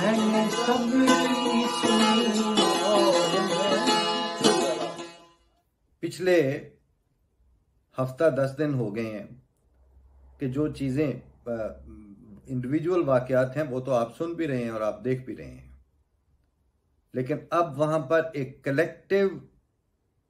मैंने सबकी सुनी और पिछले हफ्ता 10 दिन हो गए हैं कि जो चीज़ें इंडिविजुअल वाकयात हैं वो तो आप सुन भी रहे हैं और आप देख भी रहे हैं, लेकिन अब वहां पर एक कलेक्टिव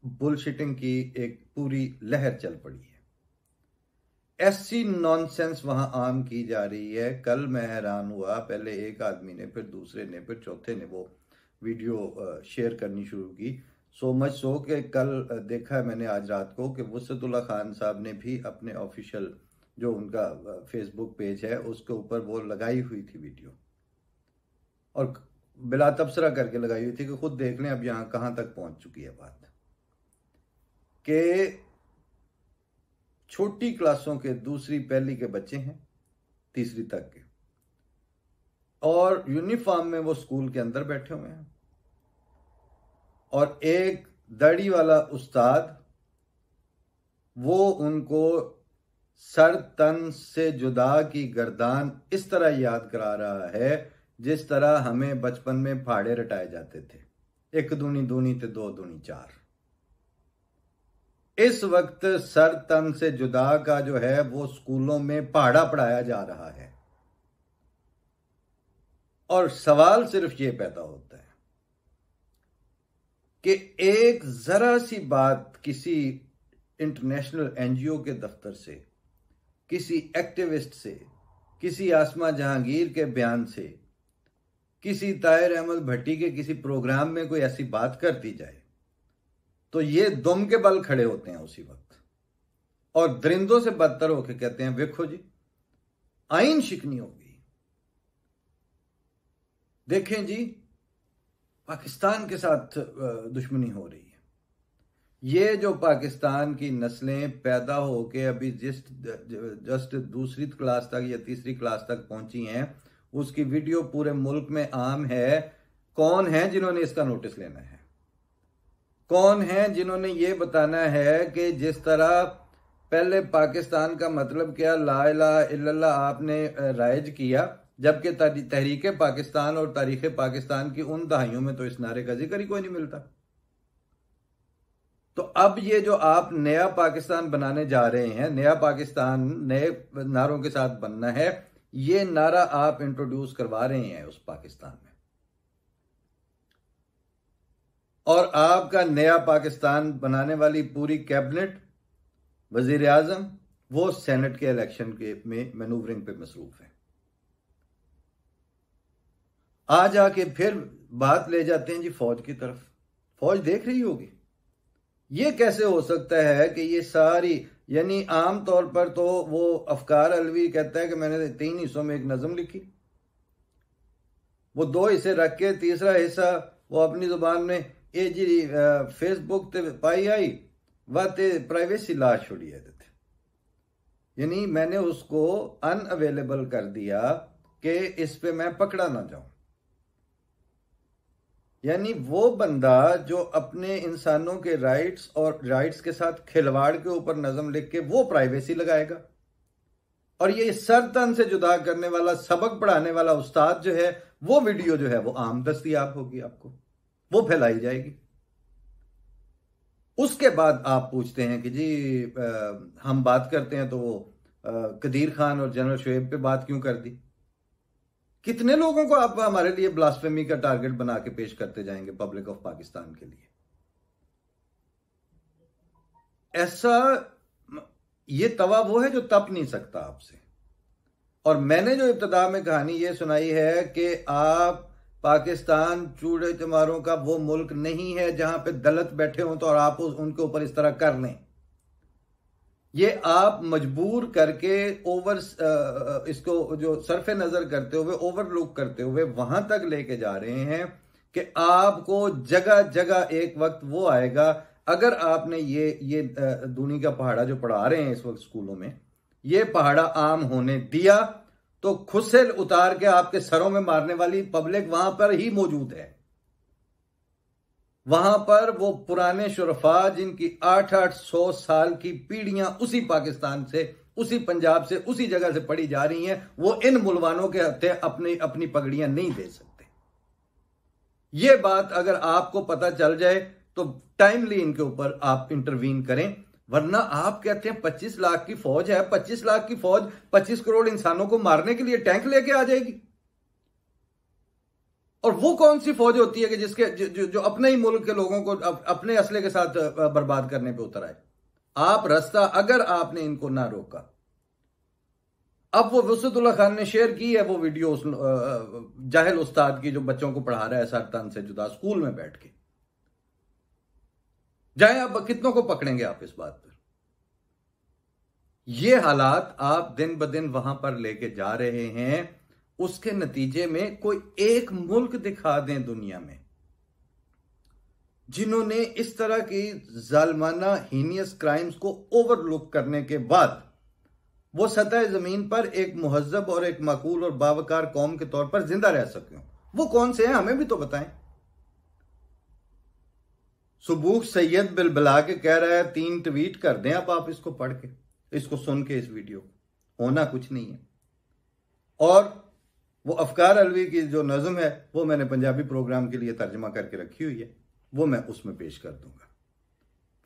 बुलशिटिंग की एक पूरी लहर चल पड़ी है। ऐसी नॉनसेंस वहां आम की जा रही है। कल मैं हैरान हुआ, पहले एक आदमी ने, फिर दूसरे ने, फिर चौथे ने वो वीडियो शेयर करनी शुरू की। सो मच सो कि कल देखा मैंने आज रात को कि वसअतुल्लाह खान साहब ने भी अपने ऑफिशियल जो उनका फेसबुक पेज है उसके ऊपर वो लगाई हुई थी वीडियो, और बिला तबसरा करके लगाई हुई थी कि खुद देख लें अब यहां कहां तक पहुंच चुकी है बात, कि छोटी क्लासों के दूसरी पहली के बच्चे हैं, तीसरी तक के, और यूनिफॉर्म में वो स्कूल के अंदर बैठे हुए हैं, और एक दाढ़ी वाला उस्ताद वो उनको सर तन से जुदा की गर्दान इस तरह याद करा रहा है जिस तरह हमें बचपन में फाड़े रटाए जाते थे, 1 दूनी दूनी ते 2 दूनी 4। इस वक्त सर तन से जुदा का जो है वो स्कूलों में पहाड़ा पढ़ाया जा रहा है, और सवाल सिर्फ ये पैदा होता है कि एक जरा सी बात किसी इंटरनेशनल एनजीओ के दफ्तर से, किसी एक्टिविस्ट से, किसी आसमा जहांगीर के बयान से, किसी ताहिर अहमद भट्टी के किसी प्रोग्राम में कोई ऐसी बात कर दी जाए तो ये दुम के बल खड़े होते हैं उसी वक्त, और दरिंदों से बदतर होकर कहते हैं देखो जी आइन शिकनी हो गई, देखें जी पाकिस्तान के साथ दुश्मनी हो रही है। ये जो पाकिस्तान की नस्लें पैदा होके अभी जस्ट दूसरी क्लास तक या तीसरी क्लास तक पहुंची हैं, उसकी वीडियो पूरे मुल्क में आम है। कौन है जिन्होंने इसका नोटिस लेना है? कौन है जिन्होंने ये बताना है कि जिस तरह पहले पाकिस्तान का मतलब क्या ला इलाहा इल्लल्लाह आपने राइज किया, जबकि तहरीक पाकिस्तान और तारीख पाकिस्तान की उन दहाइयों में तो इस नारे का जिक्र ही कोई नहीं मिलता। तो अब ये जो आप नया पाकिस्तान बनाने जा रहे हैं, नया पाकिस्तान नए नारों के साथ बनना है, ये नारा आप इंट्रोड्यूस करवा रहे हैं उस पाकिस्तान में, और आपका नया पाकिस्तान बनाने वाली पूरी कैबिनेट, वजीर आजम, वो सेनेट के इलेक्शन के में मैनूवरिंग पे मसरूफ है। आज आके फिर बात ले जाते हैं जी फौज की तरफ। फौज देख रही होगी। ये कैसे हो सकता है कि ये सारी, यानी आम तौर पर तो वो अफकार अलवी कहता है कि मैंने 3 हिस्सों में एक नज़म लिखी, वो 2 हिस्से रख के तीसरा हिस्सा वो अपनी जुबान में ए जी फेसबुक ते पाई आई व ते प्राइवेसी ला छोड़ी है, यानी मैंने उसको अनअवेलेबल कर दिया कि इस पे मैं पकड़ा ना जाऊं। यानी वो बंदा जो अपने इंसानों के राइट्स और राइट्स के साथ खिलवाड़ के ऊपर नज़म लिख के वो प्राइवेसी लगाएगा, और ये सर तन से जुदा करने वाला सबक पढ़ाने वाला उस्ताद जो है वो वीडियो जो है वो आम दस्तयाब होगी, आपको वो फैलाई जाएगी। उसके बाद आप पूछते हैं कि जी हम बात करते हैं तो वो कदीर खान और जनरल शोएब पे बात क्यों कर दी? कितने लोगों को आप हमारे लिए ब्लास्फेमी का टारगेट बना के पेश करते जाएंगे पब्लिक ऑफ पाकिस्तान के लिए? ऐसा ये तवा वो है जो तप नहीं सकता आपसे। और मैंने जो इब्तिदा में कहानी ये सुनाई है कि आप पाकिस्तान चूड़े चमारों का वो मुल्क नहीं है जहां पे दलित बैठे हों तो और आप उनके ऊपर इस तरह कर लें। ये आप मजबूर करके इसको जो सरफे नजर करते हुए, ओवरलुक करते हुए वहां तक लेके जा रहे हैं कि आपको जगह जगह एक वक्त वो आएगा, अगर आपने ये दूनी का पहाड़ा जो पढ़ा रहे हैं इस वक्त स्कूलों में, ये पहाड़ा आम होने दिया तो खुद से उतार के आपके सरों में मारने वाली पब्लिक वहां पर ही मौजूद है। वहां पर वो पुराने शुरफा जिनकी 800 साल की पीढ़ियां उसी पाकिस्तान से, उसी पंजाब से, उसी जगह से पढ़ी जा रही हैं, वो इन मुलवानों के हत्थे अपनी अपनी पगड़ियां नहीं दे सकते। ये बात अगर आपको पता चल जाए तो टाइमली इनके ऊपर आप इंटरवीन करें, वरना आप कहते हैं 25 लाख की फौज है। 25 लाख की फौज 25 करोड़ इंसानों को मारने के लिए टैंक लेके आ जाएगी? और वो कौन सी फौज होती है कि जिसके जो अपने ही मुल्क के लोगों को अपने असले के साथ बर्बाद करने पे उतर आए? आप रास्ता अगर आपने इनको ना रोका, अब वो वसअतुल्लाह खान ने शेयर की है वो वीडियो उस जाहिल उस्ताद की जो बच्चों को पढ़ा रहा है सर तन से जुदा स्कूल में बैठ के। जाए आप कितनों को पकड़ेंगे आप इस बात पर? ये हालात आप दिन ब दिन वहां पर लेके जा रहे हैं। उसके नतीजे में कोई एक मुल्क दिखा दें दुनिया में जिन्होंने इस तरह की जालमाना हीनियस क्राइम्स को ओवरलुक करने के बाद वो सतह जमीन पर एक मुहज्जब और एक माकूल और बावकार कौम के तौर पर जिंदा रह सके। वो कौन से हैं हमें भी तो बताएं। सुबूक सैयद बिलबिला के कह रहा है 3 ट्वीट कर दें अब आप इसको पढ़ के, इसको सुन के, इस वीडियो को। होना कुछ नहीं है। और वो अफकार अलवी की जो नज़म है वो मैंने पंजाबी प्रोग्राम के लिए तर्जमा करके रखी हुई है, वो मैं उसमें पेश कर दूंगा।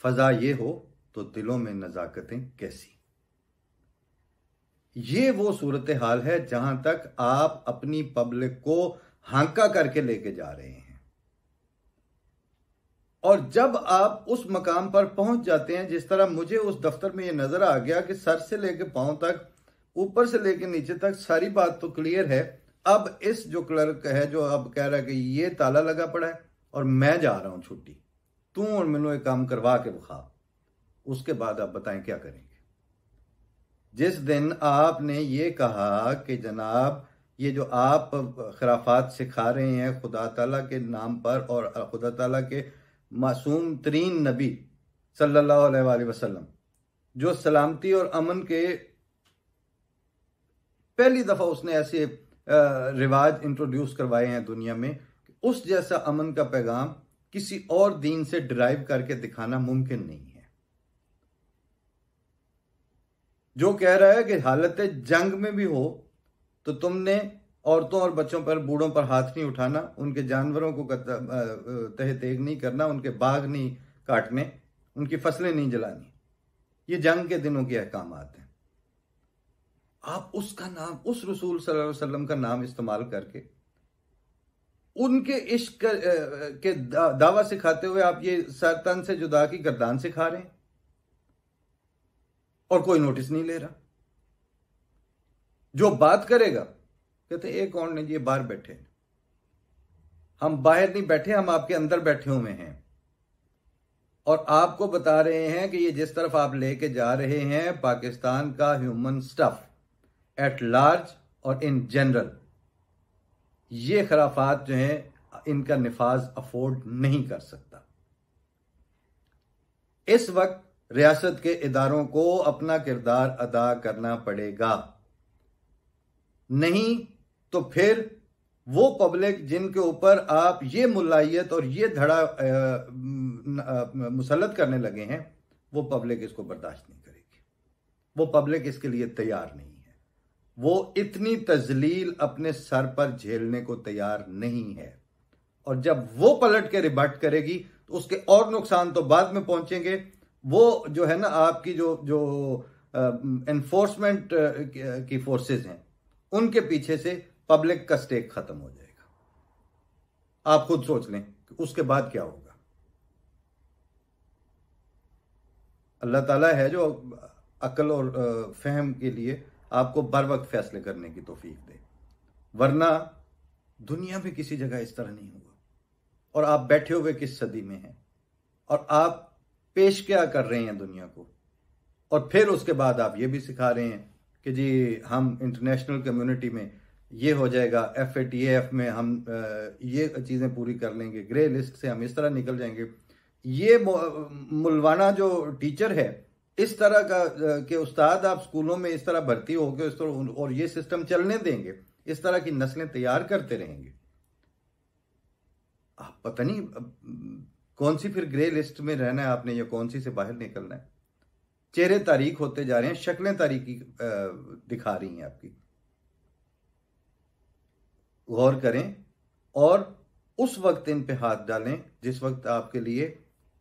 फजा ये हो तो दिलों में नजाकतें कैसी। ये वो सूरत हाल है जहां तक आप अपनी पब्लिक को हांका करके लेके जा रहे हैं। और जब आप उस मकाम पर पहुंच जाते हैं, जिस तरह मुझे उस दफ्तर में यह नजर आ गया कि सर से लेके पांव तक, ऊपर से लेके नीचे तक सारी बात तो क्लियर है। अब इस जो क्लर्क है जो अब कह रहा है कि ये ताला लगा पड़ा है और मैं जा रहा हूं छुट्टी, तू और मैनू एक काम करवा के बखा, उसके बाद आप बताएं क्या करेंगे। जिस दिन आपने ये कहा कि जनाब ये जो आप खराफात सिखा रहे हैं खुदा ताला के नाम पर और खुदा ताला के मासूम तरीन नबी सल्लल्लाहु अलैहि वसल्लम जो सलामती और अमन के पहली दफा उसने ऐसे रिवाज इंट्रोड्यूस करवाए हैं दुनिया में, उस जैसा अमन का पैगाम किसी और दीन से डिराइव करके दिखाना मुमकिन नहीं है। जो कह रहा है कि हालत जंग में भी हो तो तुमने औरतों और बच्चों पर, बूढ़ों पर हाथ नहीं उठाना, उनके जानवरों को तहे तेग नहीं करना, उनके बाग नहीं काटने, उनकी फसलें नहीं जलानी, ये जंग के दिनों के अहकामात हैं। आप उसका नाम, उस रसूल सल्लल्लाहु अलैहि वसल्लम का नाम इस्तेमाल करके उनके इश्क के दावा सिखाते हुए आप ये सर तन से जुदा की गर्दान सिखा रहे हैं और कोई नोटिस नहीं ले रहा। जो बात करेगा कहते एक कौन नहीं, ये बाहर बैठे, हम बाहर नहीं बैठे, हम आपके अंदर बैठे हुए हैं और आपको बता रहे हैं कि ये जिस तरफ आप लेके जा रहे हैं पाकिस्तान का ह्यूमन स्टफ एट लार्ज और इन जनरल, ये खराफात जो हैं इनका निफाज अफोर्ड नहीं कर सकता। इस वक्त रियासत के इदारों को अपना किरदार अदा करना पड़ेगा, नहीं तो फिर वो पब्लिक जिनके ऊपर आप ये मुलायत और ये धड़ा मुसल्लत करने लगे हैं, वो पब्लिक इसको बर्दाश्त नहीं करेगी। वो पब्लिक इसके लिए तैयार नहीं है। वो इतनी तजलील अपने सर पर झेलने को तैयार नहीं है। और जब वो पलट के रिबट करेगी तो उसके और नुकसान तो बाद में पहुंचेंगे। वो जो है ना आपकी जो एनफोर्समेंट की फोर्सेस हैं, उनके पीछे से पब्लिक का स्टेक खत्म हो जाएगा। आप खुद सोच लें कि उसके बाद क्या होगा। अल्लाह ताला है जो अक्ल और फहम के लिए आपको बर वक्त फैसले करने की तौफीक दे, वरना दुनिया में किसी जगह इस तरह नहीं होगा। और आप बैठे हुए किस सदी में हैं और आप पेश क्या कर रहे हैं दुनिया को। और फिर उसके बाद आप ये भी सिखा रहे हैं कि जी हम इंटरनेशनल कम्युनिटी में ये हो जाएगा, FATF में हम ये चीज़ें पूरी कर लेंगे, ग्रे लिस्ट से हम इस तरह निकल जाएंगे। ये मुलवाना जो टीचर है, इस तरह का के उस्ताद आप स्कूलों में इस तरह भर्ती होकर इस तरह, और ये सिस्टम चलने देंगे, इस तरह की नस्लें तैयार करते रहेंगे। आप पता नहीं कौन सी फिर ग्रे लिस्ट में रहना है आपने या कौन सी से बाहर निकलना है। चेहरे तारीख होते जा रहे हैं, शक्लें तारीखी दिखा रही हैं आपकी। गौर करें और उस वक्त इन पे हाथ डालें जिस वक्त आपके लिए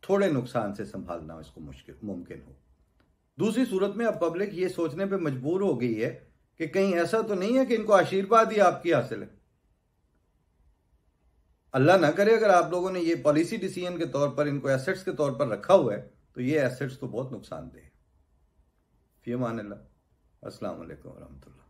थोड़े नुकसान से संभालना इसको मुमकिन हो। दूसरी सूरत में अब पब्लिक ये सोचने पे मजबूर हो गई है कि कहीं ऐसा तो नहीं है कि इनको आशीर्वाद ही आपकी हासिल है। अल्लाह ना करे अगर आप लोगों ने ये पॉलिसी डिसीजन के तौर पर इनको एसेट्स के तौर पर रखा हुआ है तो ये एसेट्स तो बहुत नुकसानदेह। फी अमान अल्लाह। अस्सलाम वालेकुम रहमतुल्लाह।